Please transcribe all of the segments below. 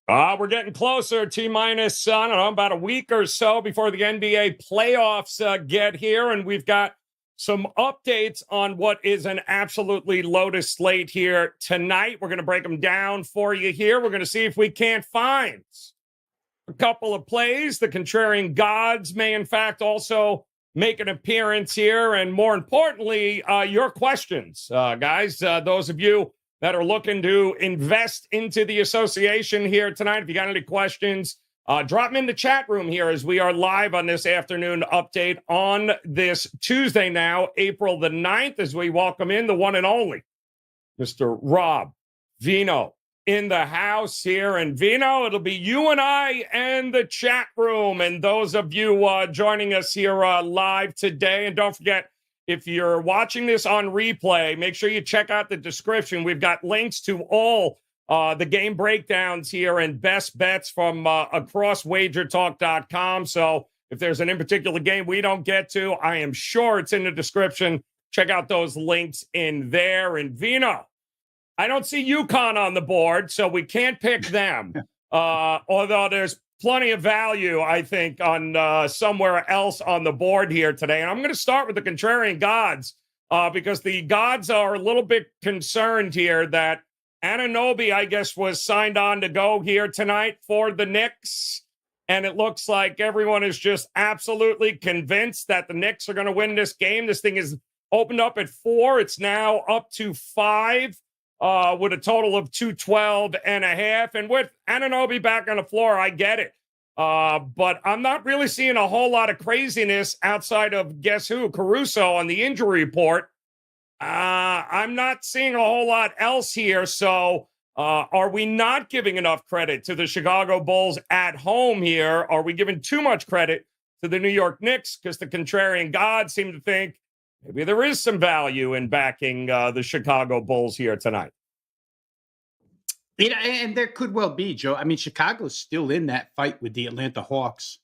We're getting closer. T-minus, I don't know, about a week or so before the NBA playoffs get here. And we've got some updates on what is an absolutely loaded slate here tonight. We're going to break them down for you here. We're going to see if we can't find a couple of plays. The contrarian gods may, in fact, also make an appearance here. And more importantly, your questions, guys. Those of you that are looking to invest into the association here tonight. If you got any questions, drop them in the chat room here as we are live on this afternoon update on this Tuesday now, April the 9th, as we welcome in the one and only Mr. Rob Veno in the house here. And Veno, it'll be you and I and the chat room. And those of you joining us here live today. And don't forget, if you're watching this on replay, make sure you check out the description. We've got links to all the game breakdowns here and best bets from across WagerTalk.com. So if there's an in particular game we don't get to, I am sure it's in the description. Check out those links in there. And Veno, I don't see UConn on the board, so we can't pick them. Although there's plenty of value, I think, on somewhere else on the board here today. And I'm going to start with the contrarian gods because the gods are a little bit concerned here that Anunoby, I guess, was signed on to go here tonight for the Knicks. And it looks like everyone is just absolutely convinced that the Knicks are going to win this game. This thing is opened up at 4. It's now up to 5. With a total of 212.5. And with Anunoby back on the floor, I get it. But I'm not really seeing a whole lot of craziness outside of, guess who, Caruso on the injury report. I'm not seeing a whole lot else here. So are we not giving enough credit to the Chicago Bulls at home here? Are we giving too much credit to the New York Knicks? Because the contrarian gods seem to think maybe there is some value in backing the Chicago Bulls here tonight. And there could well be, Joe. I mean, Chicago's still in that fight with the Atlanta Hawks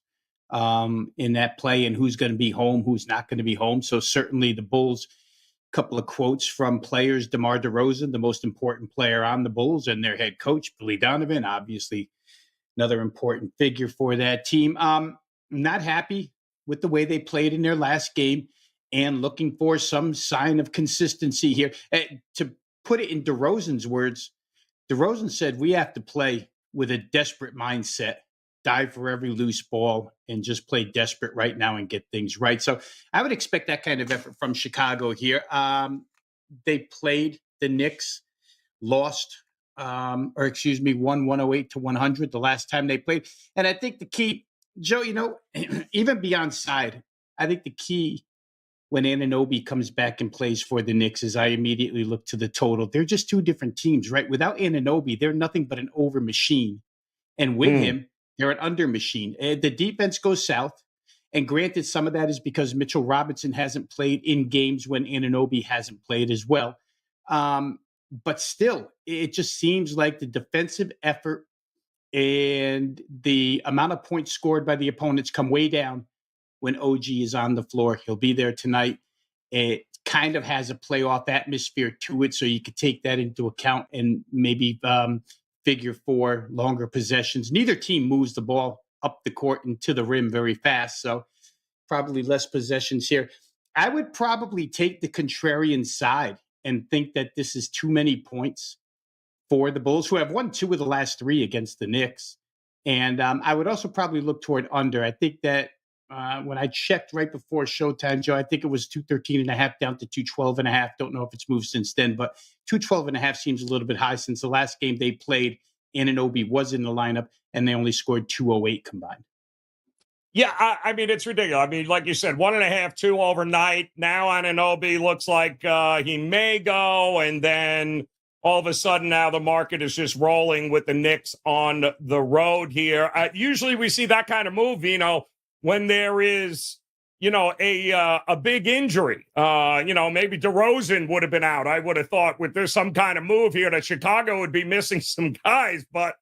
in that play and who's going to be home, who's not going to be home. So certainly the Bulls, a couple of quotes from players, DeMar DeRozan, the most important player on the Bulls, and their head coach, Billy Donovan, obviously another important figure for that team. Not happy with the way they played in their last game, and looking for some sign of consistency here. To put it in DeRozan's words, DeRozan said, we have to play with a desperate mindset, dive for every loose ball, and just play desperate right now and get things right. So I would expect that kind of effort from Chicago here. They played the Knicks, lost, won 108-100 the last time they played. And I think the key, Joe, even beyond side, I think the key when Anunoby comes back and plays for the Knicks is I immediately look to the total. They're just two different teams, right? Without Anunoby, they're nothing but an over machine. And with him, they're an under machine. The defense goes south. And granted, some of that is because Mitchell Robinson hasn't played in games when Anunoby hasn't played as well. But still, it just seems like the defensive effort and the amount of points scored by the opponents come way down when OG is on the floor. He'll be there tonight. It kind of has a playoff atmosphere to it, so you could take that into account and maybe figure for longer possessions. Neither team moves the ball up the court and to the rim very fast, so probably less possessions here. I would probably take the contrarian side and think that this is too many points for the Bulls, who have won 2 of the last 3 against the Knicks. And I would also probably look toward under. I think that when I checked right before Showtime, Joe, I think it was 213.5 down to 212.5. Don't know if it's moved since then, but 212.5 seems a little bit high since the last game they played. Anunoby was in the lineup, and they only scored 208 combined. Yeah, I mean, it's ridiculous. I mean, like you said, 1.5, 2 overnight. Now Anunoby looks like he may go, and then all of a sudden now the market is just rolling with the Knicks on the road here. Usually we see that kind of move, when there is, a big injury. Maybe DeRozan would have been out. I would have thought with there's some kind of move here that Chicago would be missing some guys. But,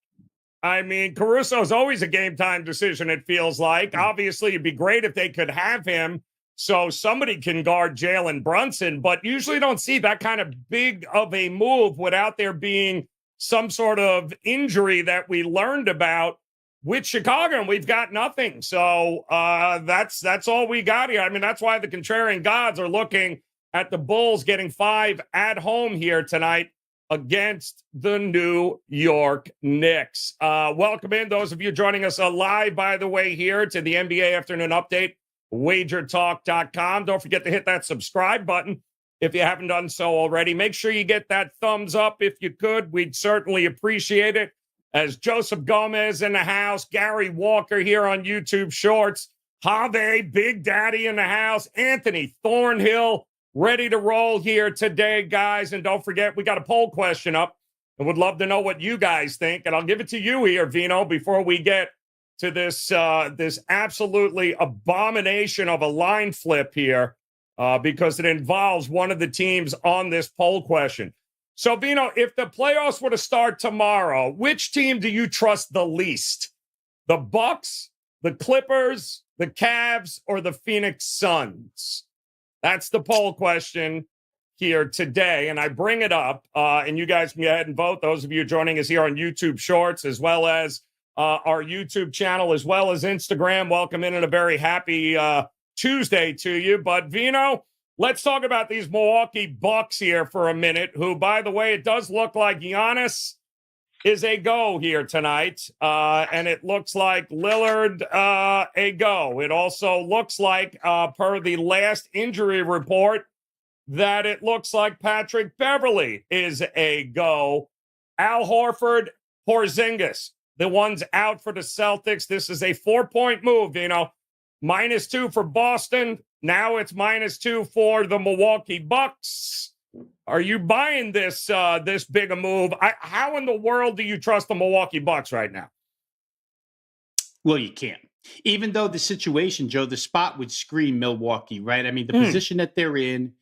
I mean, Caruso is always a game-time decision, it feels like. Obviously, it'd be great if they could have him so somebody can guard Jalen Brunson. But usually don't see that kind of big of a move without there being some sort of injury that we learned about with Chicago, and we've got nothing. So that's all we got here. I mean, that's why the contrarian gods are looking at the Bulls getting 5 at home here tonight against the New York Knicks. Welcome in those of you joining us live, by the way, here to the NBA Afternoon Update, WagerTalk.com. Don't forget to hit that subscribe button if you haven't done so already. Make sure you get that thumbs up if you could. We'd certainly appreciate it. As Joseph Gomez in the house, Gary Walker here on YouTube Shorts, Have, Big Daddy in the house, Anthony Thornhill, ready to roll here today, guys. And don't forget, we got a poll question up and would love to know what you guys think. And I'll give it to you here, Veno, before we get to this absolutely abomination of a line flip here, because it involves one of the teams on this poll question. So, Veno, if the playoffs were to start tomorrow, which team do you trust the least? The Bucks, the Clippers, the Cavs, or the Phoenix Suns? That's the poll question here today. And I bring it up, and you guys can go ahead and vote. Those of you joining us here on YouTube Shorts, as well as our YouTube channel, as well as Instagram, welcome in and a very happy Tuesday to you. But, Veno, let's talk about these Milwaukee Bucks here for a minute, who, by the way, it does look like Giannis is a go here tonight. And it looks like Lillard a go. It also looks like, per the last injury report, that it looks like Patrick Beverley is a go. Al Horford, Porzingis, the ones out for the Celtics. This is a 4-point move, -2 for Boston. Now it's -2 for the Milwaukee Bucks. Are you buying this this big a move? How in the world do you trust the Milwaukee Bucks right now? Well, you can't. Even though the situation, Joe, the spot would scream Milwaukee, right? I mean, the position that they're in,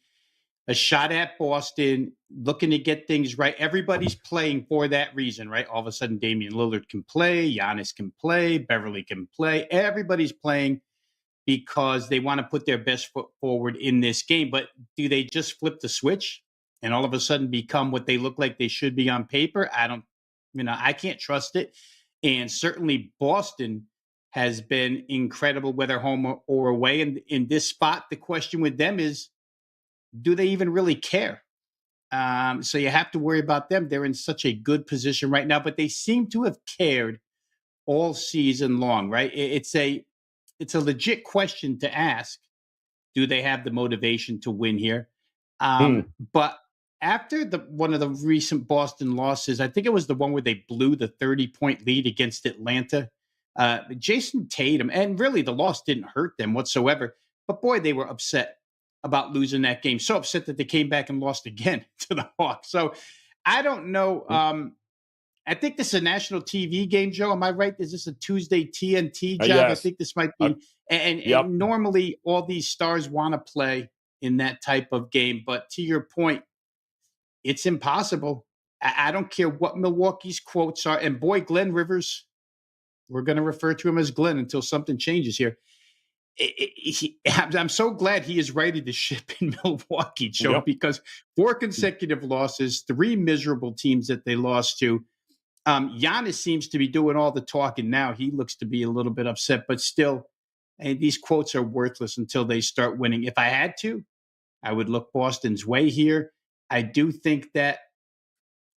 a shot at Boston, looking to get things right. Everybody's playing for that reason, right? All of a sudden, Damian Lillard can play, Giannis can play, Beverly can play. Everybody's playing because they want to put their best foot forward in this game. But do they just flip the switch and all of a sudden become what they look like they should be on paper? I can't trust it. And certainly Boston has been incredible, whether home or away. And in this spot, the question with them is, do they even really care? So you have to worry about them. They're in such a good position right now, but they seem to have cared all season long, right? It's a legit question to ask. Do they have the motivation to win here? But after one of the recent Boston losses, I think it was the one where they blew the 30-point lead against Atlanta. Jason Tatum, and really the loss didn't hurt them whatsoever. But boy, they were upset about losing that game. So upset that they came back and lost again to the Hawks. So I don't know. I think this is a national TV game, Joe. Am I right? Is this a Tuesday TNT job? Yes. I think this might be. And normally all these stars want to play in that type of game. But to your point, it's impossible. I don't care what Milwaukee's quotes are. And boy, Glenn Rivers, we're going to refer to him as Glenn until something changes here. I'm so glad he is righted the ship in Milwaukee, Joe, because 4 consecutive losses, 3 miserable teams that they lost to. Giannis seems to be doing all the talking now. He looks to be a little bit upset, but still, these quotes are worthless until they start winning. If I had to, I would look Boston's way here. I do think that,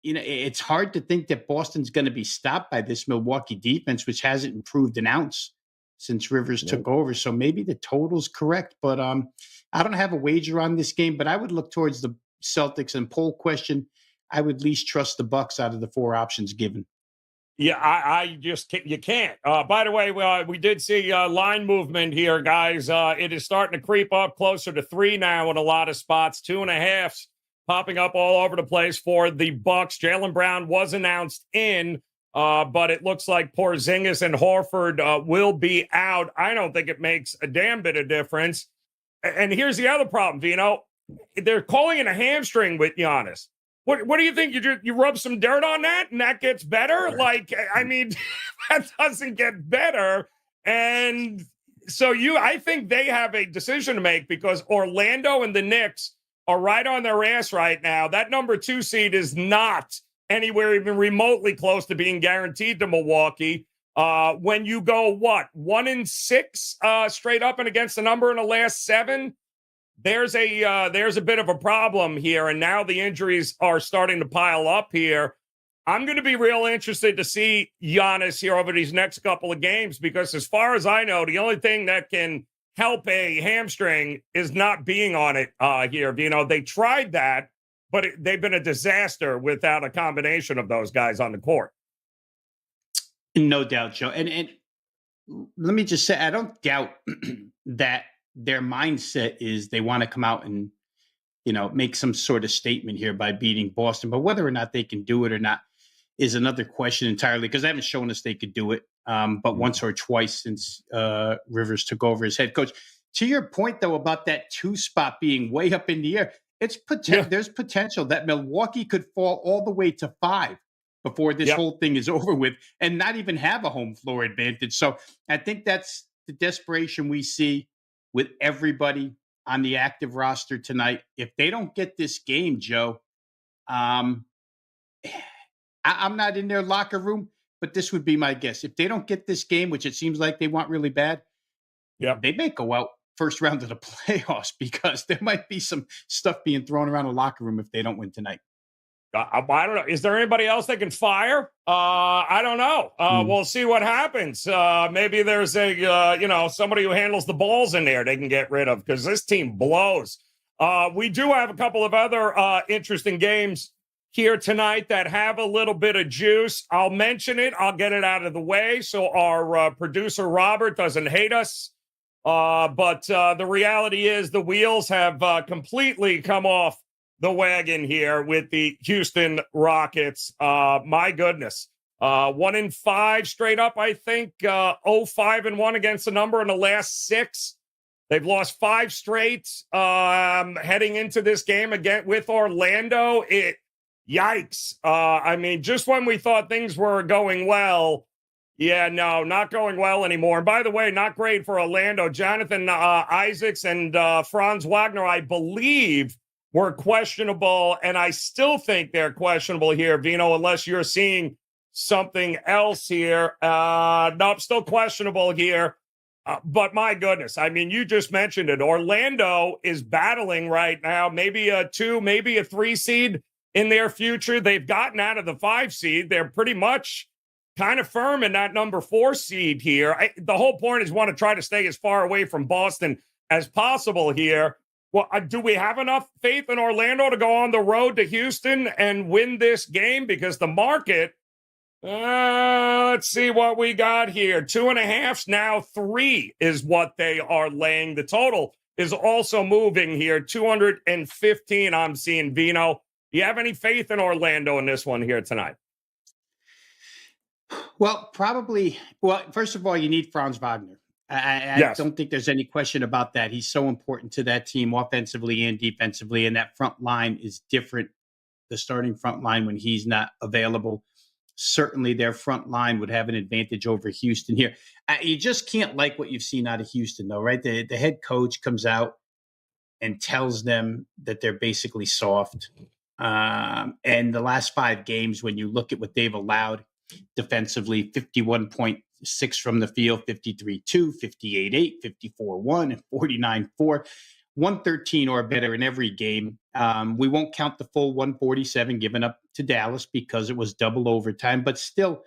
it's hard to think that Boston's going to be stopped by this Milwaukee defense, which hasn't improved an ounce since Rivers took over. So maybe the total's correct, but I don't have a wager on this game, but I would look towards the Celtics. And poll question, I would least trust the Bucks out of the 4 options given. Yeah, I just can't, you can't. By the way, we did see line movement here, guys. It is starting to creep up closer to 3 now in a lot of spots. 2.5s popping up all over the place for the Bucks. Jaylen Brown was announced in, but it looks like Porzingis and Horford will be out. I don't think it makes a damn bit of difference. And here's the other problem, Veno. They're calling it a hamstring with Giannis. What do you think? You rub some dirt on that and that gets better? Right. Like, I mean, that doesn't get better. And so I think they have a decision to make, because Orlando and the Knicks are right on their ass right now. That number 2 seed is not anywhere even remotely close to being guaranteed to Milwaukee. When you go, 1-6 straight up and against the number in the last 7, there's a bit of a problem here. And now the injuries are starting to pile up here. I'm going to be real interested to see Giannis here over these next couple of games, because as far as I know, the only thing that can help a hamstring is not being on it here. You know, they tried that, but they've been a disaster without a combination of those guys on the court. No doubt, Joe. And let me just say, I don't doubt that their mindset is they want to come out and, you know, make some sort of statement here by beating Boston. But whether or not they can do it or not is another question entirely, because they haven't shown us they could do it but once or twice since Rivers took over as head coach. To your point, though, about that 2 spot being way up in the air, there's potential that Milwaukee could fall all the way to 5 before this whole thing is over with and not even have a home floor advantage. So I think that's the desperation we see with everybody on the active roster tonight. If they don't get this game, Joe, I'm not in their locker room, but this would be my guess. If they don't get this game, which it seems like they want really bad, they may go out first round of the playoffs, because there might be some stuff being thrown around the locker room if they don't win tonight. I don't know. Is there anybody else they can fire? I don't know. We'll see what happens. Maybe there's somebody who handles the balls in there they can get rid of, because this team blows. We do have a couple of other interesting games here tonight that have a little bit of juice. I'll mention it. I'll get it out of the way so our producer Robert doesn't hate us. But the reality is the wheels have completely come off the wagon here with the Houston Rockets. My goodness. 1-5 straight up, I think. 0-5-1 against the number in the last 6. They've lost 5 straight heading into this game again with Orlando. Yikes. I mean, just when we thought things were going well, not going well anymore. And by the way, not great for Orlando. Jonathan Isaacs and Franz Wagner, I believe, were questionable, and I still think they're questionable here, Veno, unless you're seeing something else here. Nope, still questionable here. But my goodness, I mean, you just mentioned it. Orlando is battling right now, maybe a 2, maybe a 3 seed in their future. They've gotten out of the 5 seed. They're pretty much kind of firm in that number 4 seed here. The whole point is want to try to stay as far away from Boston as possible here. Well, do we have enough faith in Orlando to go on the road to Houston and win this game? Because the market, let's see what we got here. 2.5, now 3 is what they are laying. The total is also moving here. 215 I'm seeing, Veno. Do you have any faith in Orlando in this one here tonight? Well, probably. Well, first of all, you need Franz Wagner. I don't think there's any question about that. He's so important to that team offensively and defensively, and that front line is different. The starting front line when he's not available, certainly their front line would have an advantage over Houston here. You just can't like what you've seen out of Houston, though, right? The head coach comes out and tells them that they're basically soft. And the last 5 games, when you look at what they've allowed defensively, 51.6 from the field, 53-2, 58-8, 54-1, and 49-4, 113 or better in every game. We won't count the full 147 given up to Dallas because it was double overtime, but still,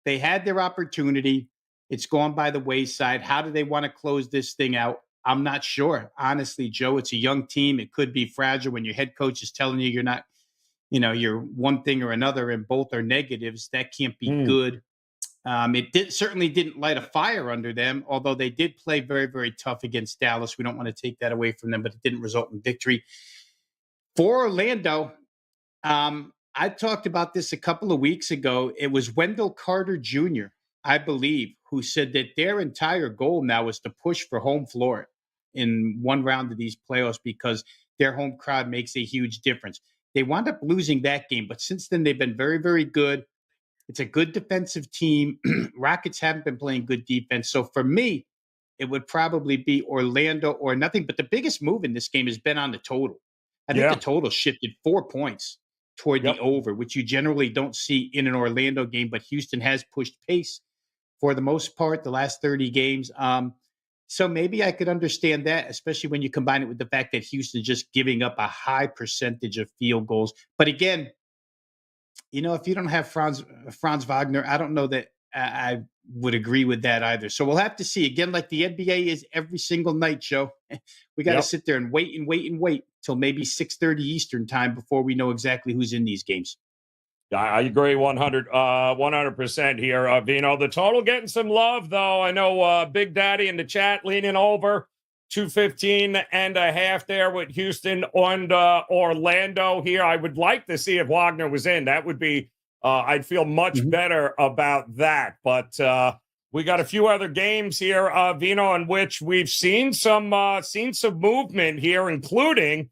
they had their opportunity. It's gone by the wayside. How do they want to close this thing out? I'm not sure. Honestly, Joe, it's a young team. It could be fragile when your head coach is telling you you're not, you're one thing or another and both are negatives. That can't be good. It certainly didn't light a fire under them, although they did play very, very tough against Dallas. We don't want to take that away from them, but it didn't result in victory. For Orlando, I talked about this a couple of weeks ago. It was Wendell Carter Jr., I believe, who said that their entire goal now is to push for home floor in one round of these playoffs because their home crowd makes a huge difference. They wound up losing that game, but since then they've been very, very good. It's a good defensive team. Rockets haven't been playing good defense. So for me, it would probably be Orlando or nothing. But the biggest move in this game has been on the total. I think the total shifted 4 points toward Yep. the over, which you generally don't see in an Orlando game, but Houston has pushed pace for the most part the last 30 games. So maybe I could understand that, especially when you combine it with the fact that Houston's just giving up a high percentage of field goals. But again, if you don't have Franz Wagner, I don't know that I would agree with that either. So we'll have to see. Again, like the NBA is every single night, Joe. We got to sit there and wait and wait and wait till maybe 6:30 Eastern time before we know exactly who's in these games. I agree 100% here, Veno. The total getting some love, though. I know Big Daddy in the chat leaning over 215.5 there with Houston and Orlando here. I would like to see if Wagner was in. That would be, I'd feel much better about that. But we got a few other games here, Veno, in which we've seen some movement here, including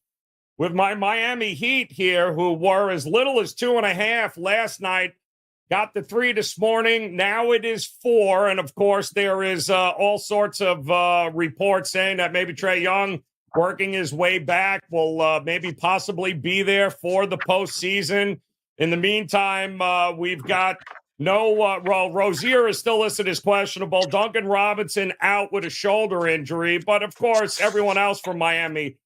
with my Miami Heat here, who were as little as 2.5 last night, got the 3 this morning. Now it is 4. And of course, there is all sorts of reports saying that maybe Trae Young working his way back will maybe possibly be there for the postseason. In the meantime, we've got Rozier is still listed as questionable. Duncan Robinson out with a shoulder injury. But of course, everyone else from Miami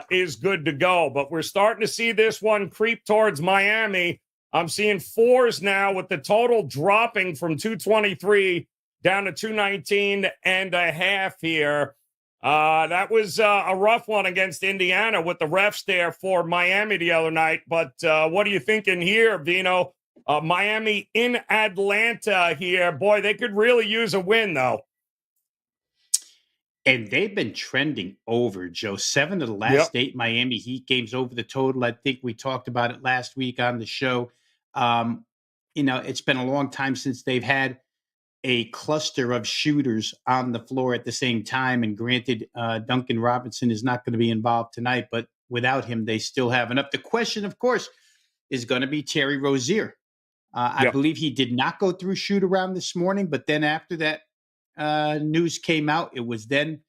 is good to go. But we're starting to see this one creep towards Miami. I'm seeing 4s now with the total dropping from 223 down to 219.5 here. That was a rough one against Indiana with the refs there for Miami the other night. But what are you thinking here, Veno? Miami in Atlanta here. Boy, they could really use a win, though. And they've been trending over, Joe. 7 of the last 8 Miami Heat games over the total. I think we talked about it last week on the show. It's been a long time since they've had a cluster of shooters on the floor at the same time. And granted, Duncan Robinson is not going to be involved tonight, but without him, they still have enough. The question, of course, is going to be Terry Rozier. I believe he did not go through shoot around this morning, but then after that news came out, it was then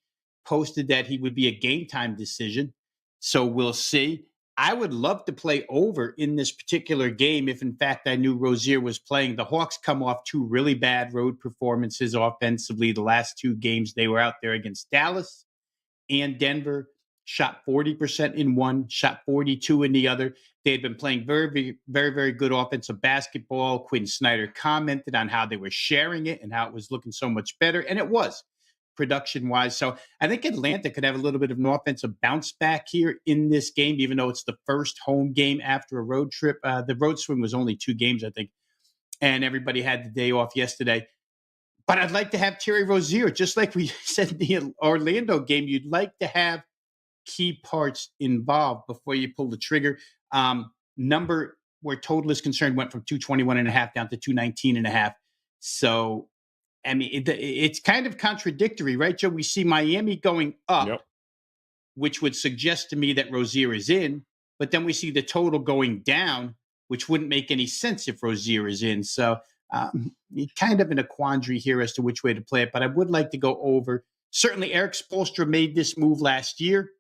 posted that he would be a game time decision. So we'll see. I would love to play over in this particular game if, in fact, I knew Rozier was playing. The Hawks come off 2 really bad road performances offensively. The last 2 games they were out there against Dallas and Denver, shot 40% in one, shot 42 in the other. They had been playing very, very, very, very good offensive basketball. Quinn Snyder commented on how they were sharing it and how it was looking so much better. And it was production-wise. So I think Atlanta could have a little bit of an offensive bounce back here in this game, even though it's the first home game after a road trip. The road swing was only 2 games, I think, and everybody had the day off yesterday. But I'd like to have Terry Rozier, just like we said in the Orlando game. You'd like to have key parts involved before you pull the trigger. Number where total is concerned went from 221.5 down to 219.5. So, I mean, it's kind of contradictory, right, Joe? We see Miami going up, which would suggest to me that Rozier is in, but then we see the total going down, which wouldn't make any sense if Rozier is in. So you're kind of in a quandary here as to which way to play it, but I would like to go over. Certainly, Eric Spoelstra made this move last year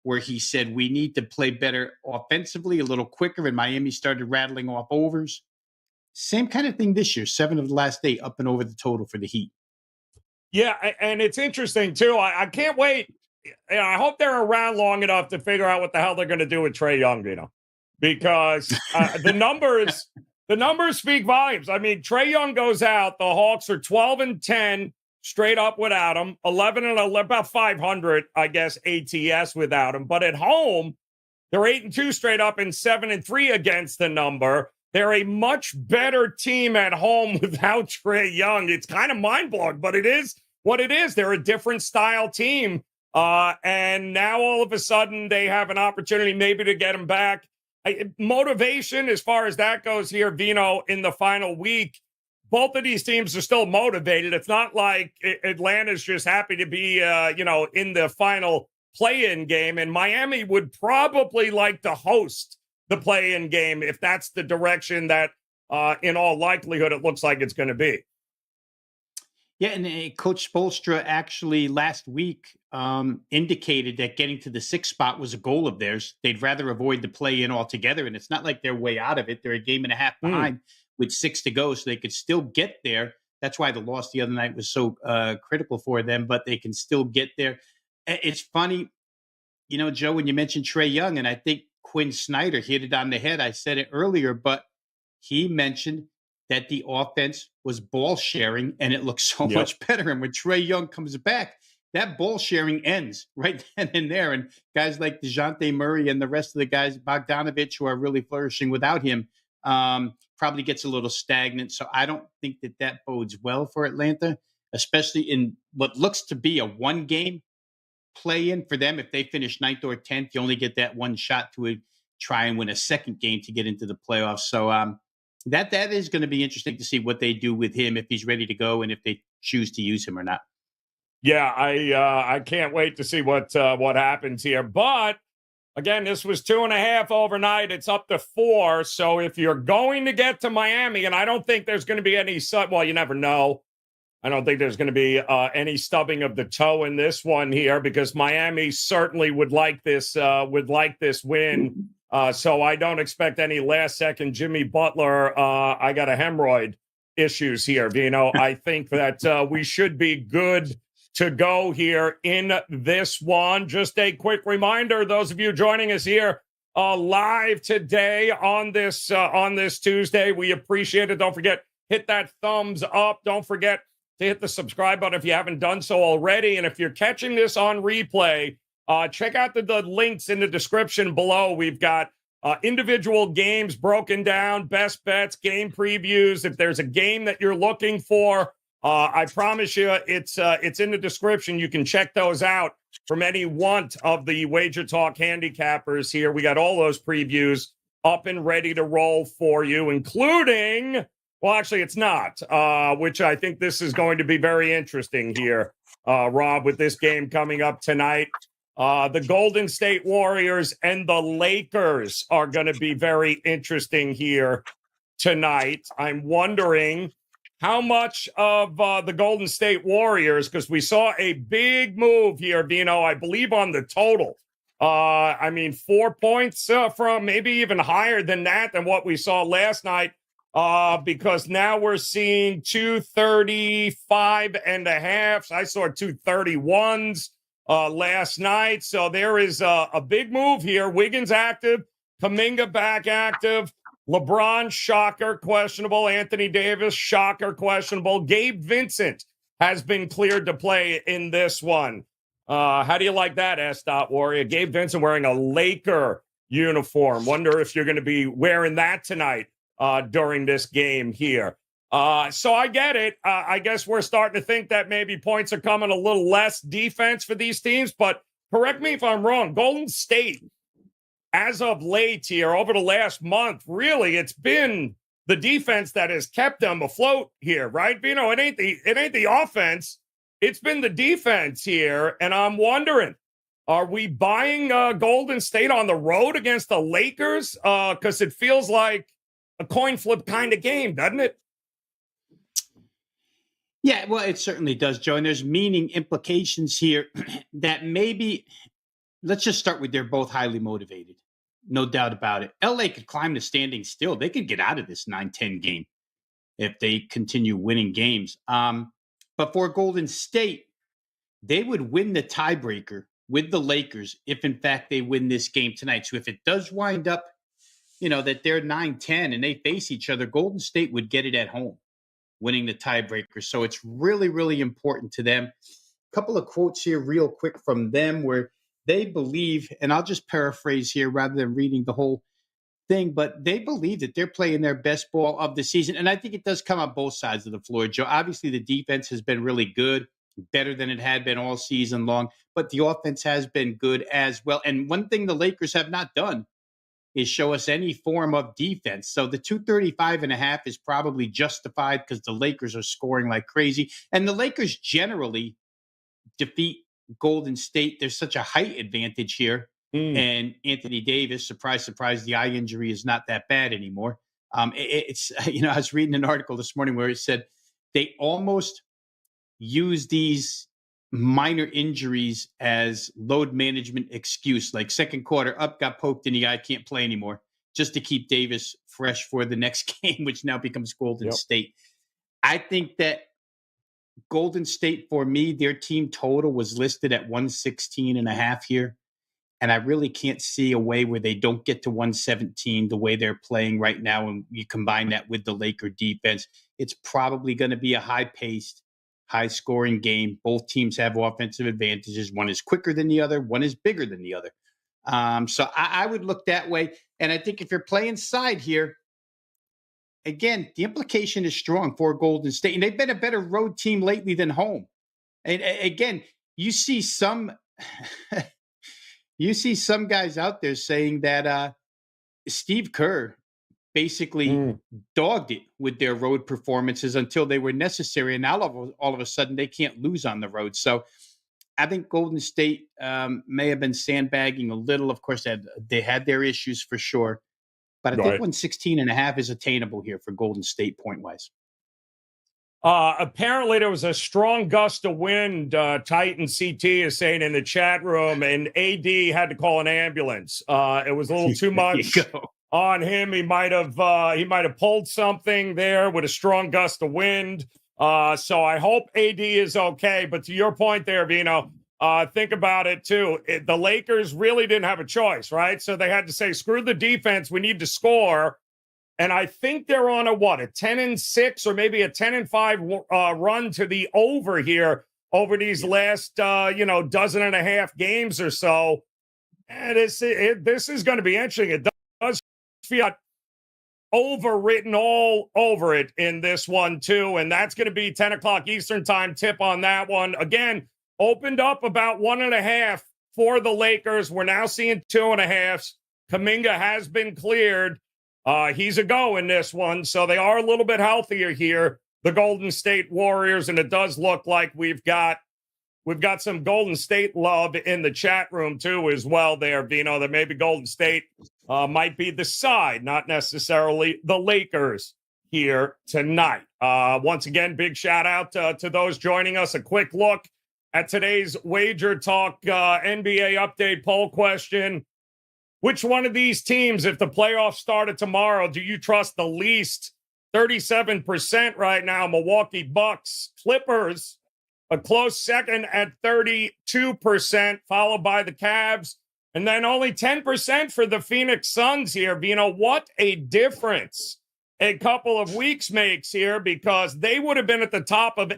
where he said we need to play better offensively, a little quicker, and Miami started rattling off overs. Same kind of thing this year. 7 of the last 8 up and over the total for the Heat. Yeah, and it's interesting, too. I can't wait. I hope they're around long enough to figure out what the hell they're going to do with Trae Young, because the numbers speak volumes. I mean, Trae Young goes out. The Hawks are 12-10 straight up without him, 11-11, about 500, I guess, ATS without him. But at home, they're 8-2 straight up and 7-3 against the number. They're a much better team at home without Trae Young. It's kind of mind-blowing, but it is what it is. They're a different style team. And now all of a sudden they have an opportunity maybe to get him back. Motivation, as far as that goes here, Veno, in the final week, both of these teams are still motivated. It's not like Atlanta's just happy to be, in the final play-in game. And Miami would probably like to host the play-in game if that's the direction that, in all likelihood, it looks like it's going to be. Yeah, and Coach Spoelstra actually last week indicated that getting to the 6th spot was a goal of theirs. They'd rather avoid the play-in altogether, and it's not like they're way out of it. They're a game and a half behind with 6 to go, so they could still get there. That's why the loss the other night was so critical for them, but they can still get there. It's funny, Joe, when you mentioned Trae Young, and I think Quinn Snyder hit it on the head. I said it earlier, but he mentioned that the offense was ball sharing, and it looks so much better. And when Trae Young comes back, that ball sharing ends right then and there. And guys like DeJounte Murray and the rest of the guys, Bogdanovich, who are really flourishing without him, probably gets a little stagnant. So I don't think that bodes well for Atlanta, especially in what looks to be a one-game play-in for them. If they finish 9th or 10th, you only get that one shot to try and win a second game to get into the playoffs. So that is going to be interesting to see what they do with him, if he's ready to go and if they choose to use him or not. Yeah, I can't wait to see what happens here. But again, this was 2.5 overnight. It's up to 4. So if you're going to get to Miami, and I don't think there's going to be any, well, you never know. I don't think there's going to be any stubbing of the toe in this one here, because Miami certainly would like this win. So I don't expect any last-second Jimmy Butler. I got a hemorrhoid issues here, Veno. I think that we should be good to go here in this one. Just a quick reminder, those of you joining us here live today on this Tuesday, we appreciate it. Don't forget, hit that thumbs up. Don't forget to hit the subscribe button if you haven't done so already. And if you're catching this on replay, check out the links in the description below. We've got individual games broken down, best bets, game previews. If there's a game that you're looking for, I promise you it's in the description. You can check those out from any one of the WagerTalk handicappers here. We got all those previews up and ready to roll for you, including... Well, actually, it's not, which I think this is going to be very interesting here, Rob, with this game coming up tonight. The Golden State Warriors and the Lakers are going to be very interesting here tonight. I'm wondering how much of the Golden State Warriors, because we saw a big move here, Veno, I believe on the total. 4 points from maybe even higher than that, than what we saw last night. Because now we're seeing 235.5. I saw 231s last night. So there is a big move here. Wiggins active, Kuminga back active, LeBron, shocker, questionable. Anthony Davis, shocker, questionable. Gabe Vincent has been cleared to play in this one. How do you like that, S.Warrior? Gabe Vincent wearing a Laker uniform. Wonder if you're going to be wearing that tonight during this game here. So I get it. I guess we're starting to think that maybe points are coming, a little less defense for these teams, but correct me if I'm wrong. Golden State, as of late here, over the last month, really, it's been the defense that has kept them afloat here, right? Veno, it ain't the offense. It's been the defense here, and I'm wondering, are we buying Golden State on the road against the Lakers? Because it feels like a coin flip kind of game, doesn't it? Yeah, well, it certainly does, Joe. And there's meaning implications here that maybe, let's just start with, they're both highly motivated. No doubt about it. LA could climb the standings still. They could get out of this 9-10 game if they continue winning games. But for Golden State, they would win the tiebreaker with the Lakers if, in fact, they win this game tonight. So if it does wind up, that they're 9-10 and they face each other, Golden State would get it at home, winning the tiebreaker. So it's really, really important to them. A couple of quotes here real quick from them where they believe, and I'll just paraphrase here rather than reading the whole thing, but they believe that they're playing their best ball of the season. And I think it does come on both sides of the floor, Joe. Obviously, the defense has been really good, better than it had been all season long, but the offense has been good as well. And one thing the Lakers have not done is show us any form of defense. So the 235.5 is probably justified because the Lakers are scoring like crazy. And the Lakers generally defeat Golden State. There's such a height advantage here. And Anthony Davis, surprise, surprise, the eye injury is not that bad anymore. I was reading an article this morning where it said they almost use these minor injuries as load management excuse, like second quarter up, got poked in the eye, can't play anymore, just to keep Davis fresh for the next game, which now becomes Golden State. I think that Golden State, for me, their team total was listed at 116.5 here. And I really can't see a way where they don't get to 117 the way they're playing right now. And you combine that with the Laker defense, it's probably going to be a high-paced, high-scoring game. Both teams have offensive advantages. One is quicker than the other. One is bigger than the other. So I would look that way. And I think if you're playing side here, again, the implication is strong for Golden State. And they've been a better road team lately than home. And again, you see some guys out there saying that Steve Kerr basically dogged it with their road performances until they were necessary. And now all of a sudden they can't lose on the road. So I think Golden State may have been sandbagging a little. Of course, they had their issues for sure. But I think 116.5 is attainable here for Golden State point-wise. Apparently, there was a strong gust of wind, Titan CT is saying in the chat room, and AD had to call an ambulance. It was a little too much on him. He might have pulled something there with a strong gust of wind. So I hope AD is okay. But to your point there, Veno, think about it too. The Lakers really didn't have a choice, right? So they had to say, screw the defense. We need to score. And I think they're on a 10-6 or maybe a 10-5 run to the over here over these last, dozen and a half games or so. And this is going to be interesting. It does feel overwritten all over it in this one too. And that's going to be 10 o'clock Eastern time tip on that one. Again, opened up about 1.5 for the Lakers. We're now seeing 2.5. Kuminga has been cleared. He's a go in this one, so they are a little bit healthier here, the Golden State Warriors, and it does look like we've got some Golden State love in the chat room too as well there, Veno, that maybe Golden State might be the side, not necessarily the Lakers here tonight. Once again, big shout out to those joining us. A quick look at today's WagerTalk NBA update poll question. Which one of these teams, if the playoffs started tomorrow, do you trust the least? 37% right now, Milwaukee Bucks. Clippers, a close second at 32%, followed by the Cavs. And then only 10% for the Phoenix Suns here. Veno, what a difference a couple of weeks makes here, because they would have been at the top of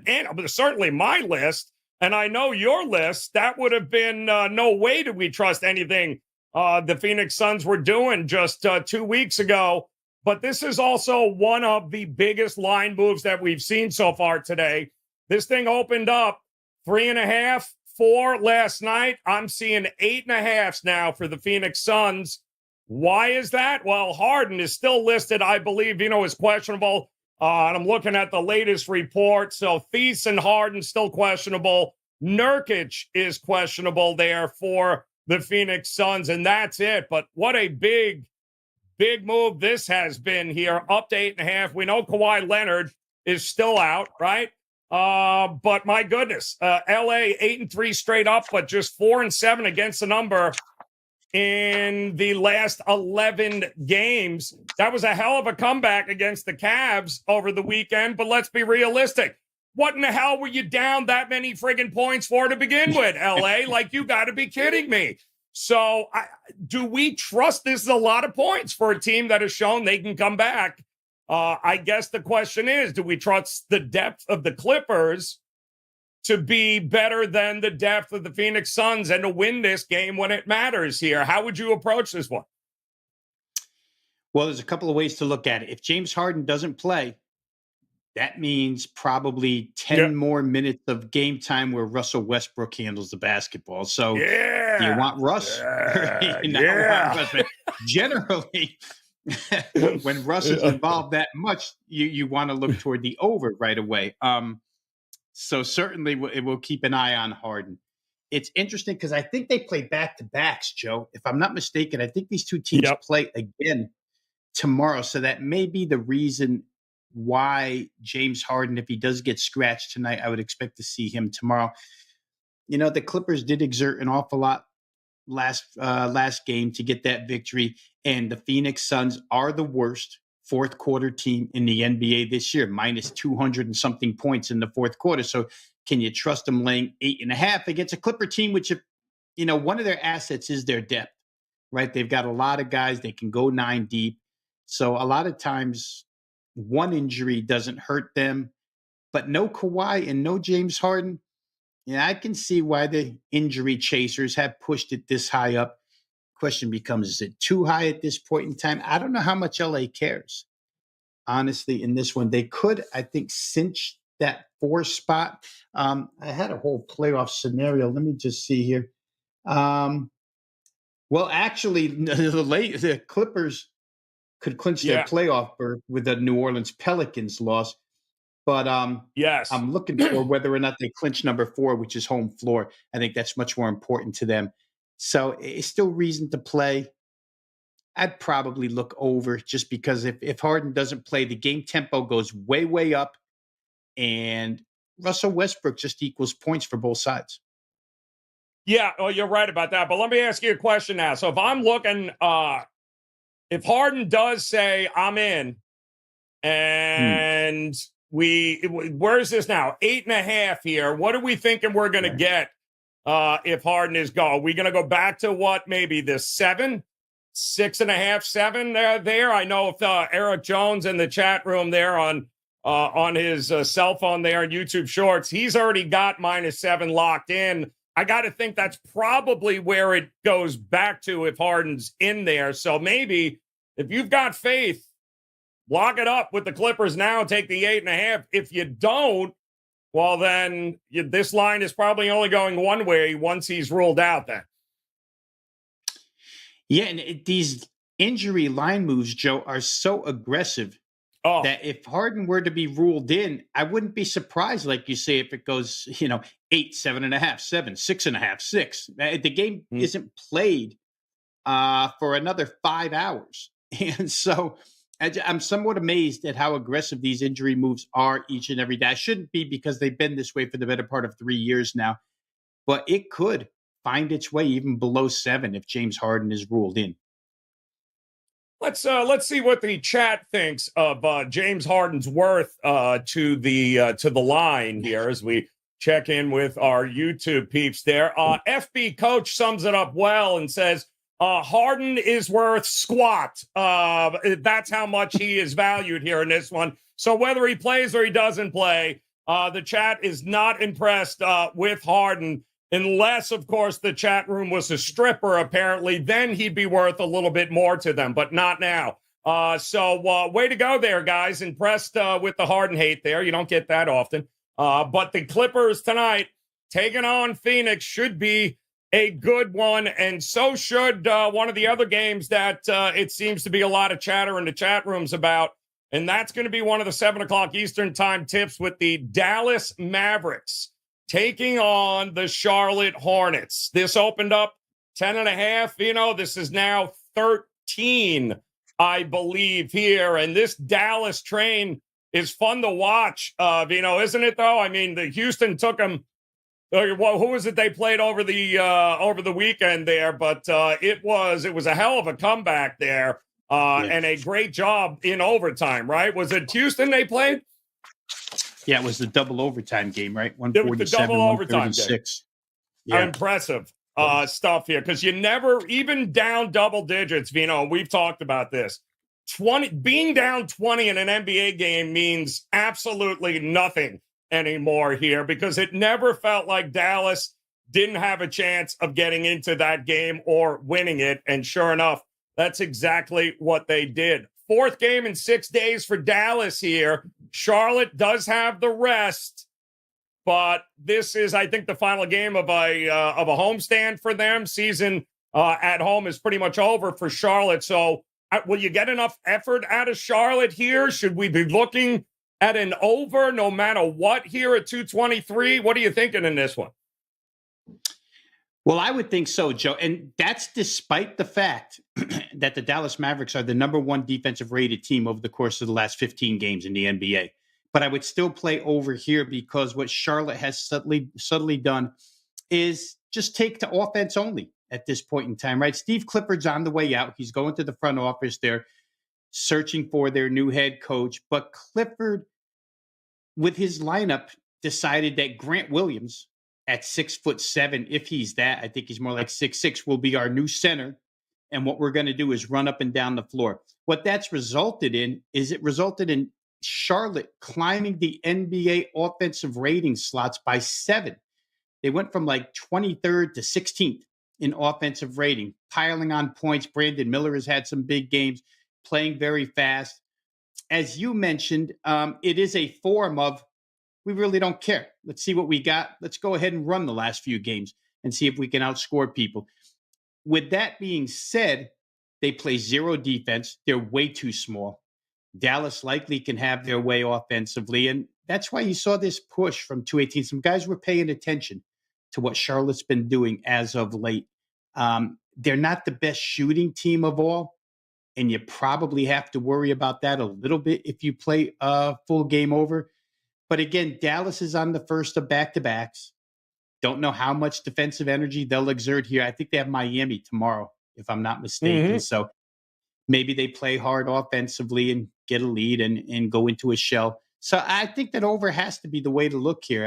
certainly my list, and I know your list. That would have been no way do we trust anything the Phoenix Suns were doing just 2 weeks ago. But this is also one of the biggest line moves that we've seen so far today. This thing opened up 3.5, 4 last night. I'm seeing 8.5 now for the Phoenix Suns. Why is that? Well, Harden is still listed, I believe, is questionable. And I'm looking at the latest report. So Thies and Harden still questionable. Nurkic is questionable there for the Phoenix Suns, and that's it. But what a big move this has been here, up to 8.5. We know Kawhi Leonard is still out, right? But my goodness, LA 8-3 straight up, but just 4-7 against the number in the last 11 games. That was a hell of a comeback against the Cavs over the weekend, but let's be realistic. What in the hell were you down that many friggin' points for to begin with, LA? Like, you got to be kidding me. So do we trust this is a lot of points for a team that has shown they can come back? I guess the question is, do we trust the depth of the Clippers to be better than the depth of the Phoenix Suns and to win this game when it matters here? How would you approach this one? Well, there's a couple of ways to look at it. If James Harden doesn't play, that means probably 10 more minutes of game time where Russell Westbrook handles the basketball. So do you want Russ? Want Russ? But generally, when Russ is involved that much, you want to look toward the over right away. So certainly we'll keep an eye on Harden. It's interesting because I think they play back-to-backs, Joe. If I'm not mistaken, I think these two teams play again tomorrow. So that may be the reason why James Harden, if he does get scratched tonight, I would expect to see him tomorrow. the Clippers did exert an awful lot last game to get that victory, and the Phoenix Suns are the worst fourth quarter team in the NBA this year, minus 200 and something points in the fourth quarter. So can you trust them laying 8.5 against a Clipper team, which, one of their assets is their depth, right? They've got a lot of guys. They can go 9 deep. So a lot of times one injury doesn't hurt them, but no Kawhi and no James Harden. Yeah, I can see why the injury chasers have pushed it this high up. Question becomes, is it too high at this point in time? I don't know how much LA cares. Honestly, in this one, they could, I think, cinch that 4 spot. I had a whole playoff scenario. Let me just see here. Well, actually, the Clippers could clinch their playoff berth with the New Orleans Pelicans loss. But yes, I'm looking for whether or not they clinch number 4, which is home floor. I think that's much more important to them. So it's still reason to play. I'd probably look over just because if Harden doesn't play, the game tempo goes way, way up. And Russell Westbrook just equals points for both sides. Yeah, well, you're right about that. But let me ask you a question now. So if I'm looking, if Harden does say, I'm in, and where's this now? 8.5 here. What are we thinking we're going to get if Harden is gone? Are we going to go back to what, maybe the 7, 6.5, 7 there? I know if Eric Jones in the chat room there on his cell phone there on YouTube Shorts, he's already got -7 locked in. I got to think that's probably where it goes back to if Harden's in there. So maybe if you've got faith, lock it up with the Clippers now, take the 8.5. If you don't, well, then this line is probably only going one way once he's ruled out then. Yeah, and these injury line moves, Joe, are so aggressive that if Harden were to be ruled in, I wouldn't be surprised, like you say, if it goes, 8, 7.5, 7, 6.5, 6. The game isn't played for another 5 hours. And so I'm somewhat amazed at how aggressive these injury moves are each and every day. I shouldn't be, because they've been this way for the better part of 3 years now. But it could find its way even below 7 if James Harden is ruled in. Let's see what the chat thinks of James Harden's worth to the line here as we check in with our YouTube peeps there. FB Coach sums it up well and says, Harden is worth squat. That's how much he is valued here in this one. So whether he plays or he doesn't play, the chat is not impressed with Harden, unless, of course, the chat room was a stripper, apparently. Then he'd be worth a little bit more to them, but not now. So way to go there, guys. Impressed with the Harden hate there. You don't get that often. But the Clippers tonight taking on Phoenix should be a good one, and so should one of the other games that it seems to be a lot of chatter in the chat rooms about, and that's going to be one of the 7 o'clock Eastern time tips with the Dallas Mavericks taking on the Charlotte Hornets. This opened up 10.5. This is now 13, I believe, here, and this Dallas train is fun to watch, isn't it, though? I mean, the Houston took them. Well, who was it they played over the weekend there? But it was a hell of a comeback there, and a great job in overtime. Right? Was it Houston they played? Yeah, it was the double overtime game, right? 147, 136. Yeah. Impressive stuff here, because you never, even down double digits, Veno, we've talked about this. Being down 20 in an NBA game means absolutely nothing anymore here, because it never felt like Dallas didn't have a chance of getting into that game or winning it. And sure enough, that's exactly what they did. 4th game in 6 days for Dallas here. Charlotte does have the rest, but this is, I think, the final game of a homestand for them. Season at home is pretty much over for Charlotte. So will you get enough effort out of Charlotte here? Should we be looking at an over no matter what here at 223? What are you thinking in this one? Well, I would think so, Joe. And that's despite the fact that the Dallas Mavericks are the number 1 defensive rated team over the course of the last 15 games in the NBA. But I would still play over here, because what Charlotte has subtly done is just take to offense only at this point in time, right? Steve Clifford's on the way out. He's going to the front office. They're searching for their new head coach. But Clifford, with his lineup, decided that Grant Williams at 6'7", if he's that, I think he's more like 6'6", will be our new center. And what we're going to do is run up and down the floor. What that's resulted in is it resulted in Charlotte climbing the NBA offensive rating slots by 7. They went from like 23rd to 16th in offensive rating, piling on points. Brandon Miller has had some big games, playing very fast. As you mentioned, it is a form of, we really don't care. Let's see what we got. Let's go ahead and run the last few games and see if we can outscore people. With that being said, they play zero defense. They're way too small. Dallas likely can have their way offensively. And that's why you saw this push from 218. Some guys were paying attention to what Charlotte's been doing as of late. They're not the best shooting team of all. And you probably have to worry about that a little bit if you play a full game over. But again, Dallas is on the first of back-to-backs. Don't know how much defensive energy they'll exert here. I think they have Miami tomorrow, if I'm not mistaken. Mm-hmm. So maybe they play hard offensively and get a lead and go into a shell. So I think that over has to be the way to look here.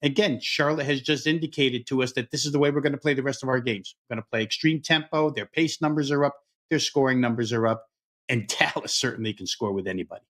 Again, Charlotte has just indicated to us that this is the way we're going to play the rest of our games. We're going to play extreme tempo. Their pace numbers are up. Their scoring numbers are up. And Dallas certainly can score with anybody.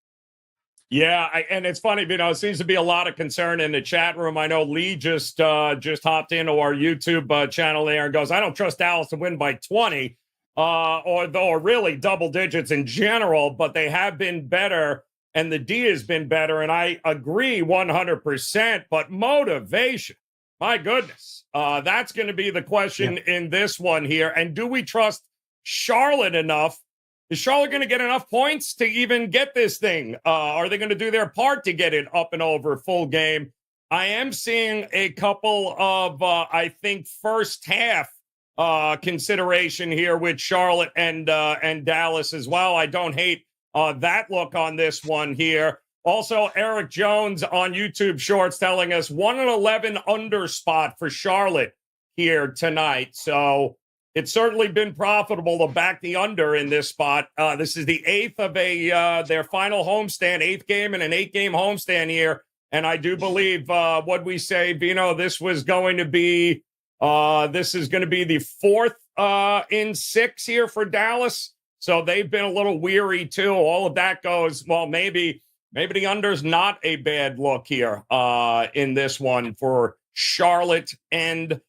Yeah, and it's funny, it seems to be a lot of concern in the chat room. I know Lee just hopped into our YouTube channel there and goes, I don't trust Dallas to win by 20 or really double digits in general, but they have been better and the D has been better. And I agree 100%, but motivation, my goodness, that's going to be the question in this one here. And do we trust Charlotte enough? Is Charlotte going to get enough points to even get this thing? Are they going to do their part to get it up and over full game? I am seeing a couple of, I think, first half consideration here with Charlotte and Dallas as well. I don't hate that look on this one here. Also, Eric Jones on YouTube Shorts telling us 1-11 under spot for Charlotte here tonight. So it's certainly been profitable to back the under in this spot. This is the 8th of their final homestand, 8th game in an 8-game homestand here. And I do believe what we say, Veno, this is going to be the 4th in 6 here for Dallas. So they've been a little weary too. All of that goes, well, maybe the under's not a bad look here in this one for Charlotte and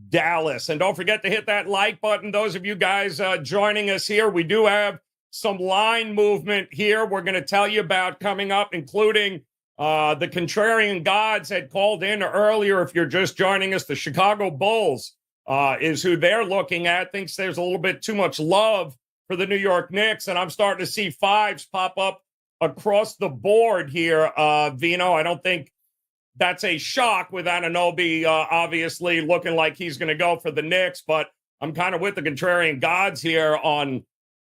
Dallas. And don't forget to hit that like button. Those of you guys joining us here, we do have some line movement here we're going to tell you about coming up, including the Contrarian Gods had called in earlier. If you're just joining us, the Chicago Bulls is who they're looking at. Thinks there's a little bit too much love for the New York Knicks, and I'm starting to see fives pop up across the board here, Veno. I don't think that's a shock with Anunoby obviously looking like he's going to go for the Knicks, but I'm kind of with the Contrarian Gods here on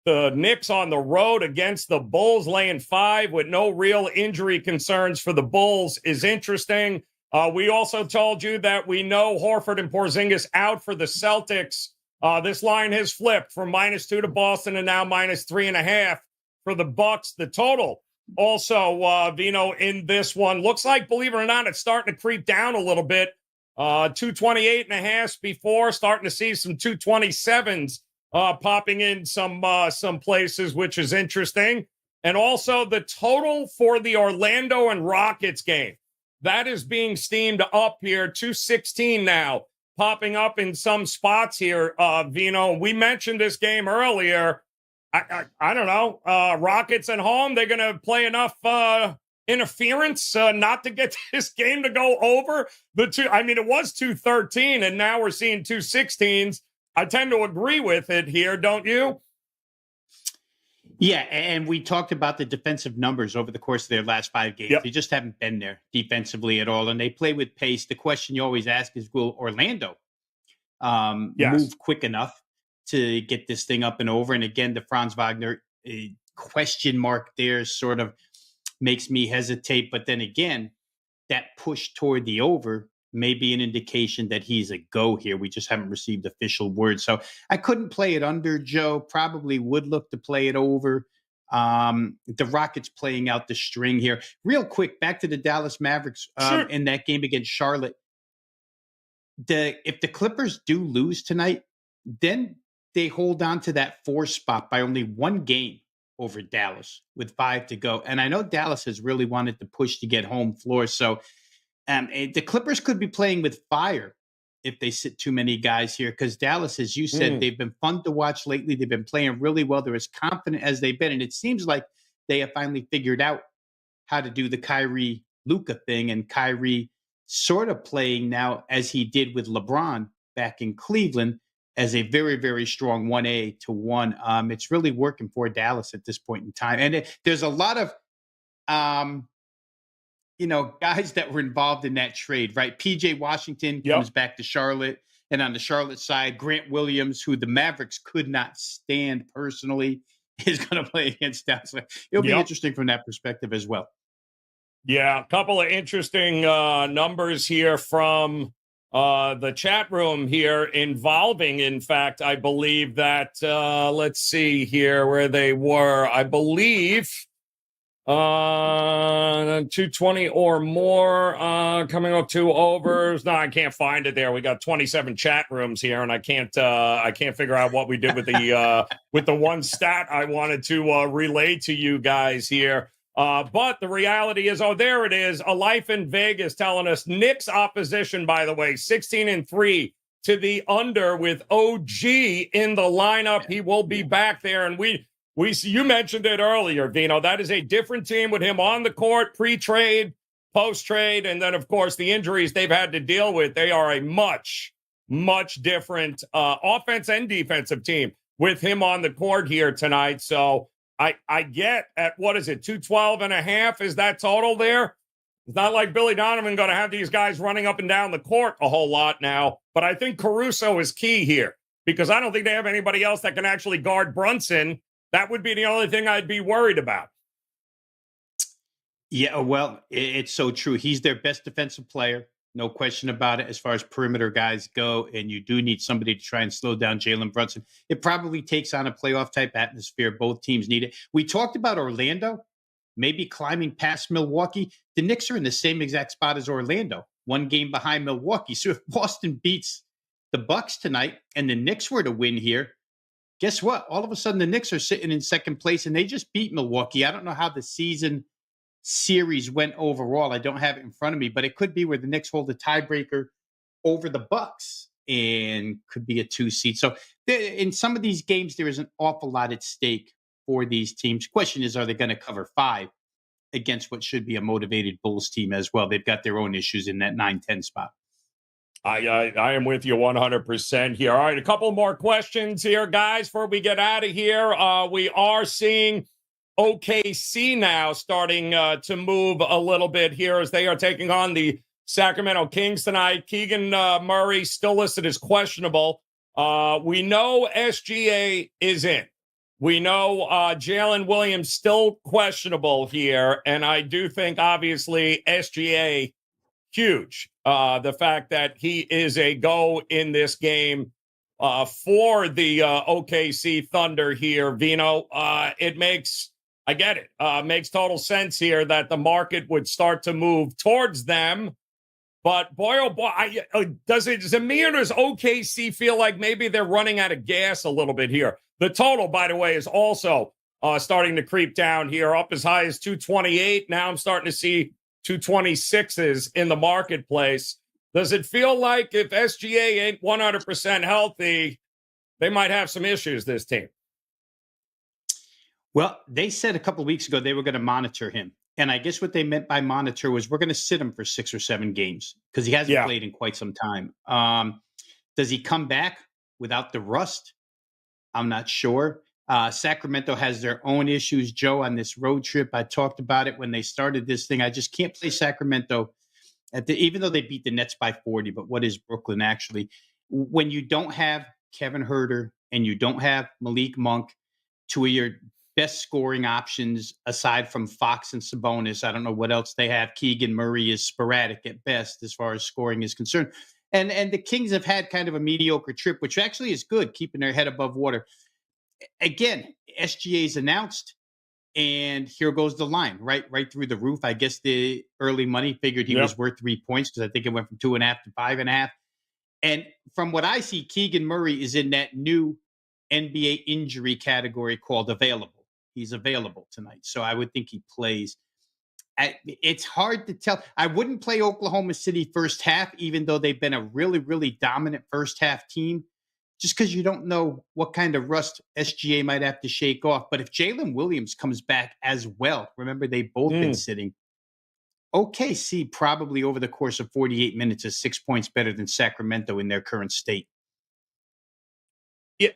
the Knicks on the road against the Bulls, laying 5 with no real injury concerns for the Bulls is interesting. We also told you that we know Horford and Porzingis out for the Celtics. This line has flipped from -2 to Boston and now -3.5 for the Bucks. The total also, Veno, in this one, looks like, believe it or not, it's starting to creep down a little bit. 228.5 before, starting to see some 227s popping in some places, which is interesting. And also the total for the Orlando and Rockets game, that is being steamed up here, 216 now, popping up in some spots here, Veno. We mentioned this game earlier. I don't know. Rockets at home, they're going to play enough interference not to get this game to go over the two. I mean, it was 213, and now we're seeing 216s. I tend to agree with it here, don't you? Yeah, and we talked about the defensive numbers over the course of their last 5 games. Yep. They just haven't been there defensively at all, and they play with pace. The question you always ask is, will Orlando move quick enough to get this thing up and over? And again, the Franz Wagner question mark there sort of makes me hesitate. But then again, that push toward the over may be an indication that he's a go here. We just haven't received official word. So I couldn't play it under, Joe. Probably would look to play it over. The Rockets playing out the string here. Real quick, back to the Dallas Mavericks Sure. in that game against Charlotte. If the Clippers do lose tonight, then they hold on to that 4 spot by only 1 game over Dallas with 5 to go. And I know Dallas has really wanted to push to get home floor. So the Clippers could be playing with fire if they sit too many guys here, because Dallas, as you said, they've been fun to watch lately. They've been playing really well. They're as confident as they've been. And it seems like they have finally figured out how to do the Kyrie Luka thing, and Kyrie sort of playing now as he did with LeBron back in Cleveland as a very, very strong 1A to 1. It's really working for Dallas at this point in time. And there's a lot of, guys that were involved in that trade, right? PJ Washington comes back to Charlotte. And on the Charlotte side, Grant Williams, who the Mavericks could not stand personally, is going to play against Dallas. It'll be interesting from that perspective as well. Yeah, a couple of interesting numbers here from the chat room here involving, in fact, I believe that, let's see here where they were. I believe 220 or more coming up 2 overs. No, I can't find it there. We got 27 chat rooms here, and I can't figure out what we did with the with the one stat I wanted to relay to you guys here. But the reality is, there it is. A Life in Vegas telling us Knicks opposition, by the way, 16-3 to the under with OG in the lineup. He will be back there. And you mentioned it earlier, Veno. That is a different team with him on the court, pre-trade, post-trade. And then, of course, the injuries they've had to deal with. They are a much, much different offense and defensive team with him on the court here tonight. So, I get at, 212.5 is that total there? It's not like Billy Donovan going to have these guys running up and down the court a whole lot now. But I think Caruso is key here because I don't think they have anybody else that can actually guard Brunson. That would be the only thing I'd be worried about. Yeah, well, it's so true. He's their best defensive player. No question about it as far as perimeter guys go. And you do need somebody to try and slow down Jalen Brunson. It probably takes on a playoff type atmosphere. Both teams need it. We talked about Orlando maybe climbing past Milwaukee. The Knicks are in the same exact spot as Orlando, 1 game behind Milwaukee. So if Boston beats the Bucks tonight and the Knicks were to win here, guess what? All of a sudden the Knicks are sitting in second place and they just beat Milwaukee. I don't know how the season series went overall. I don't have it in front of me, but it could be where the Knicks hold a tiebreaker over the Bucks and could be a 2 seed. So in some of these games, there is an awful lot at stake for these teams. Question is, are they going to cover 5 against what should be a motivated Bulls team as well? They've got their own issues in that 9-10 spot. I am with you 100% here. All right, a couple more questions here, guys, before we get out of here. We are seeing OKC now starting to move a little bit here as they are taking on the Sacramento Kings tonight. Keegan Murray still listed as questionable. We know SGA is in. We know Jalen Williams still questionable here. And I do think, obviously, SGA, huge. The fact that he is a go in this game for the OKC Thunder here, Veno, it makes... I get it. Makes total sense here that the market would start to move towards them. But boy, oh boy, does me or does OKC feel like maybe they're running out of gas a little bit here? The total, by the way, is also starting to creep down here, up as high as 228. Now I'm starting to see 226s in the marketplace. Does it feel like if SGA ain't 100% healthy, they might have some issues, this team? Well, they said a couple of weeks ago they were going to monitor him. And I guess what they meant by monitor was we're going to sit him for 6 or 7 games because he hasn't played in quite some time. Does he come back without the rust? I'm not sure. Sacramento has their own issues, Joe, on this road trip. I talked about it when they started this thing. I just can't play Sacramento, even though they beat the Nets by 40. But what is Brooklyn actually? When you don't have Kevin Huerter and you don't have Malik Monk, 2 of your best scoring options aside from Fox and Sabonis. I don't know what else they have. Keegan Murray is sporadic at best as far as scoring is concerned. And the Kings have had kind of a mediocre trip, which actually is good, keeping their head above water. Again, SGA's announced, and here goes the line, right through the roof. I guess the early money figured he was worth 3 points because I think it went from 2.5 to 5.5. And from what I see, Keegan Murray is in that new NBA injury category called available. He's available tonight, so I would think he plays. It's hard to tell. I wouldn't play Oklahoma City first half, even though they've been a really, really dominant first half team, just because you don't know what kind of rust SGA might have to shake off. But if Jalen Williams comes back as well, remember they've both been sitting. OKC probably over the course of 48 minutes is 6 points better than Sacramento in their current state. Yeah,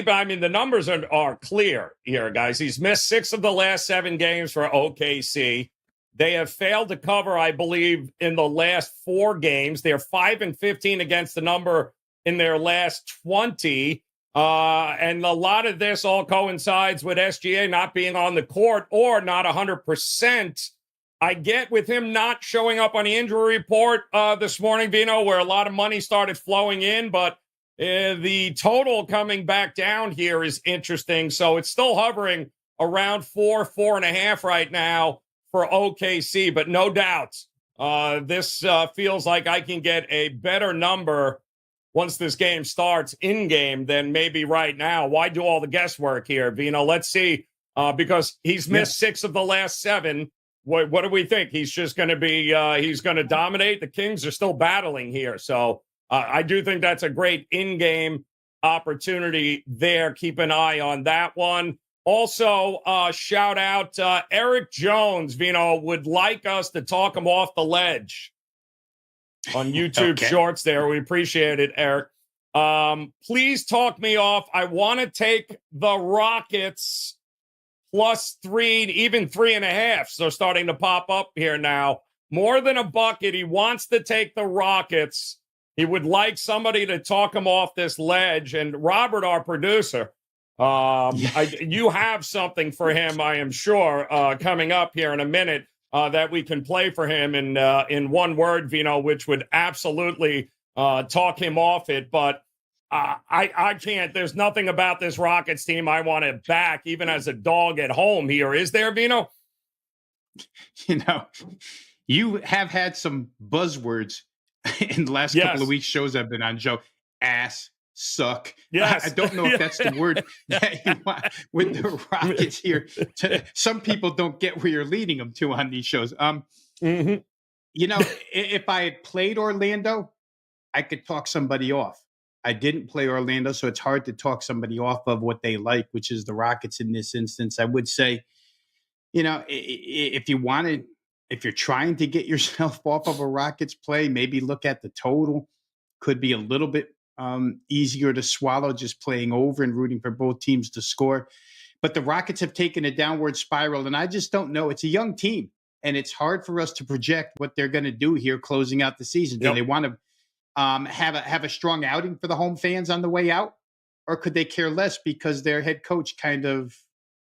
I mean, the numbers are clear here, guys. He's missed 6 of the last 7 games for OKC. They have failed to cover, I believe, in the last 4 games. They're 5-15 against the number in their last 20. And a lot of this all coincides with SGA not being on the court or not 100%. I get with him not showing up on the injury report this morning, Veno, where a lot of money started flowing in, but the total coming back down here is interesting. So it's still hovering around 4.5 right now for OKC, but no doubt this feels like I can get a better number once this game starts in-game than maybe right now. Why do all the guesswork here, Veno? Let's see, because he's missed 6 of the last 7. What do we think? He's just going to be he's going to dominate? The Kings are still battling here. So I do think that's a great in-game opportunity there. Keep an eye on that one. Also, shout out Eric Jones, Veno, would like us to talk him off the ledge on YouTube Shorts there. We appreciate it, Eric. Please talk me off. I want to take the Rockets +3, even 3.5. So starting to pop up here now. More than a bucket. He wants to take the Rockets. He would like somebody to talk him off this ledge. And Robert, our producer, you have something for him, I am sure, coming up here in a minute that we can play for him in one word, Veno, which would absolutely talk him off it. But I can't. There's nothing about this Rockets team I want to back, even as a dog at home here. Is there, Veno? You have had some buzzwords in the last couple of weeks shows I've been on, Joe. Ass, suck. Yes. I don't know if that's the word that you want with the Rockets here. Some people don't get where you're leading them to on these shows. If I had played Orlando, I could talk somebody off. I didn't play Orlando, so it's hard to talk somebody off of what they like, which is the Rockets in this instance. I would say, if you're trying to get yourself off of a Rockets play, maybe look at the total. Could be a little bit easier to swallow just playing over and rooting for both teams to score. But the Rockets have taken a downward spiral, and I just don't know. It's a young team, and it's hard for us to project what they're going to do here closing out the season. Do they want to have a strong outing for the home fans on the way out, or could they care less because their head coach kind of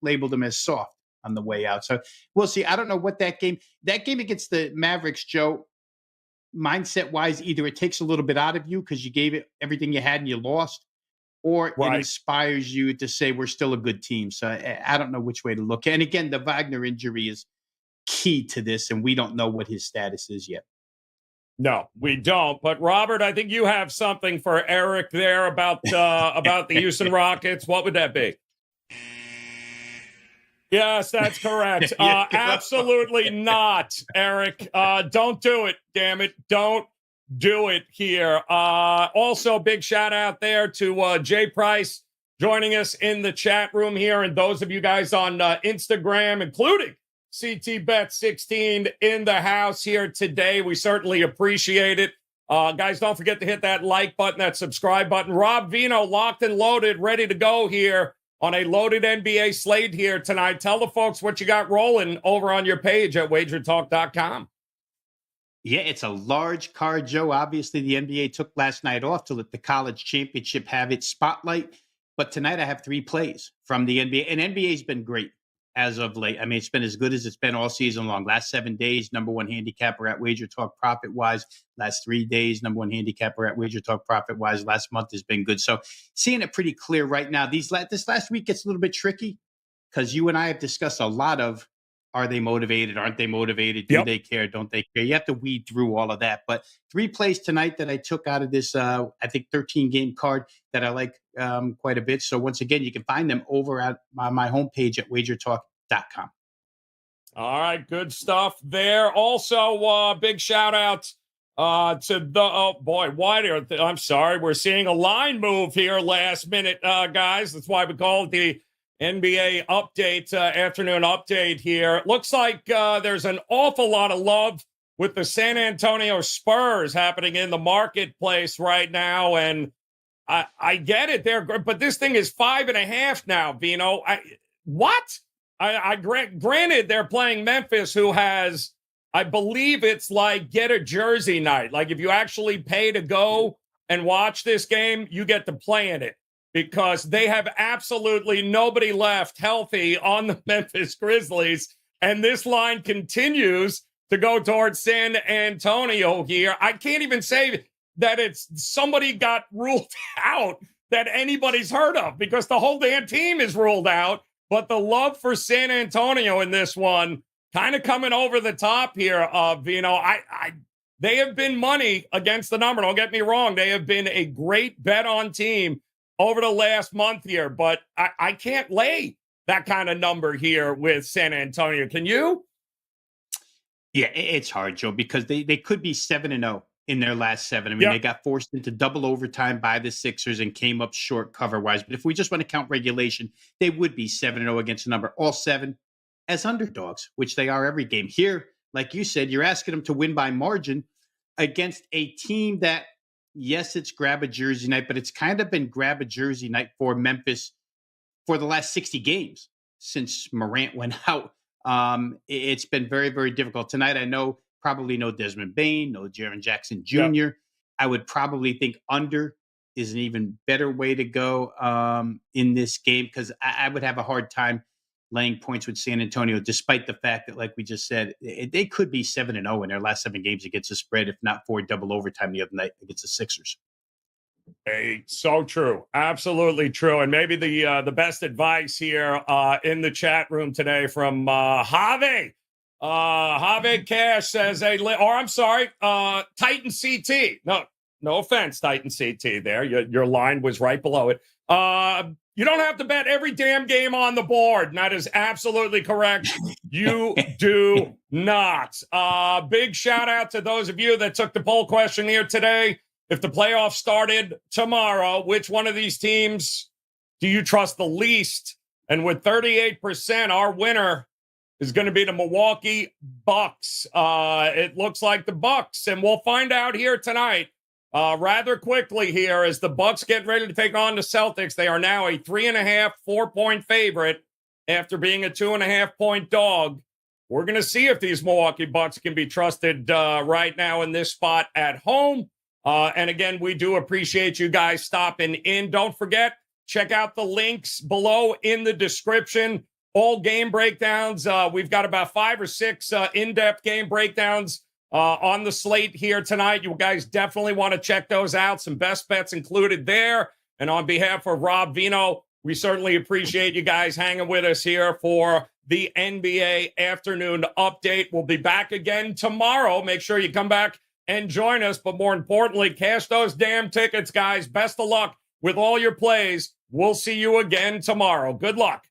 labeled them as soft on the way out? So we'll see. I don't know what that game against the Mavericks, Joe, mindset wise, either it takes a little bit out of you because you gave it everything you had and you lost, or it inspires you to say we're still a good team. So I don't know which way to look. And again, the Wagner injury is key to this, and we don't know what his status is yet. No, we don't. But Robert, I think you have something for Eric there about the Houston Rockets. What would that be? Yes, that's correct. Absolutely not, Eric. Don't do it, damn it. Don't do it here. Also, big shout out there to Jay Price joining us in the chat room here, and those of you guys on Instagram, including CTBet16 in the house here today. We certainly appreciate it. Guys, don't forget to hit that like button, that subscribe button. Rob Veno locked and loaded, ready to go here on a loaded NBA slate here tonight. Tell the folks what you got rolling over on your page at WagerTalk.com. Yeah, it's a large card, Joe. Obviously, the NBA took last night off to let the college championship have its spotlight. But tonight I have 3 plays from the NBA, and NBA's been great as of late. I mean, it's been as good as it's been all season long. Last 7 days, number one handicapper at WagerTalk profit-wise. Last 3 days, number one handicapper at WagerTalk profit-wise. Last month has been good. So seeing it pretty clear right now. This last week gets a little bit tricky because you and I have discussed a lot of, are they motivated? Aren't they motivated? Do they care? Don't they care? You have to weed through all of that. But 3 plays tonight that I took out of this, I think, 13-game card that I like quite a bit. So once again, you can find them over at my homepage at WagerTalk.com. All right, good stuff there. Also, big shout out to the, oh boy, I'm sorry, we're seeing a line move here last minute, guys. That's why we call it the NBA update, afternoon update here. It looks like there's an awful lot of love with the San Antonio Spurs happening in the marketplace right now. And I get it there, but this thing is 5.5 now, Veno. Granted, they're playing Memphis, who has, I believe it's like get a jersey night. Like if you actually pay to go and watch this game, you get to play in it, because they have absolutely nobody left healthy on the Memphis Grizzlies. And this line continues to go towards San Antonio here. I can't even say that it's somebody got ruled out that anybody's heard of, because the whole damn team is ruled out. But the love for San Antonio in this one kind of coming over the top here, Veno. They have been money against the number. Don't get me wrong. They have been a great bet on team over the last month here, but I can't lay that kind of number here with San Antonio. Can you? Yeah, it's hard, Joe, because they could be 7-0 in their last 7. I mean, they got forced into double overtime by the Sixers and came up short cover-wise. But if we just want to count regulation, they would be 7-0 against a number, all 7 as underdogs, which they are every game. Here, like you said, you're asking them to win by margin against a team that, yes, it's grab a jersey night, but it's kind of been grab a jersey night for Memphis for the last 60 games since Morant went out. It's been very, very difficult. Tonight, I know probably no Desmond Bane, no Jaren Jackson Jr. Yep. I would probably think under is an even better way to go in this game, because I would have a hard time laying points with San Antonio, despite the fact that, like we just said, they could be 7-0 in their last 7 games against the spread, if not for double overtime the other night against the Sixers. Hey, so true. Absolutely true. And maybe the best advice here in the chat room today from Javi. Javi Cash says, Titan CT. No offense, Titan CT there. Your line was right below it. You don't have to bet every damn game on the board. And that is absolutely correct. You do not. Big shout out to those of you that took the poll question here today. If the playoffs started tomorrow, which one of these teams do you trust the least? And with 38%, our winner is going to be the Milwaukee Bucks. It looks like the Bucks, and we'll find out here tonight rather quickly here as the Bucks get ready to take on the Celtics. They are now a 3.5, 4-point favorite after being a 2.5-point dog. We're going to see if these Milwaukee Bucks can be trusted right now in this spot at home. And again, we do appreciate you guys stopping in. Don't forget, check out the links below in the description. All game breakdowns. We've got about 5 or 6 in-depth game breakdowns on the slate here tonight. You guys definitely want to check those out. Some best bets included there. And on behalf of Rob Veno, we certainly appreciate you guys hanging with us here for the NBA afternoon update. We'll be back again tomorrow. Make sure you come back and join us. But more importantly, cash those damn tickets, guys. Best of luck with all your plays. We'll see you again tomorrow. Good luck.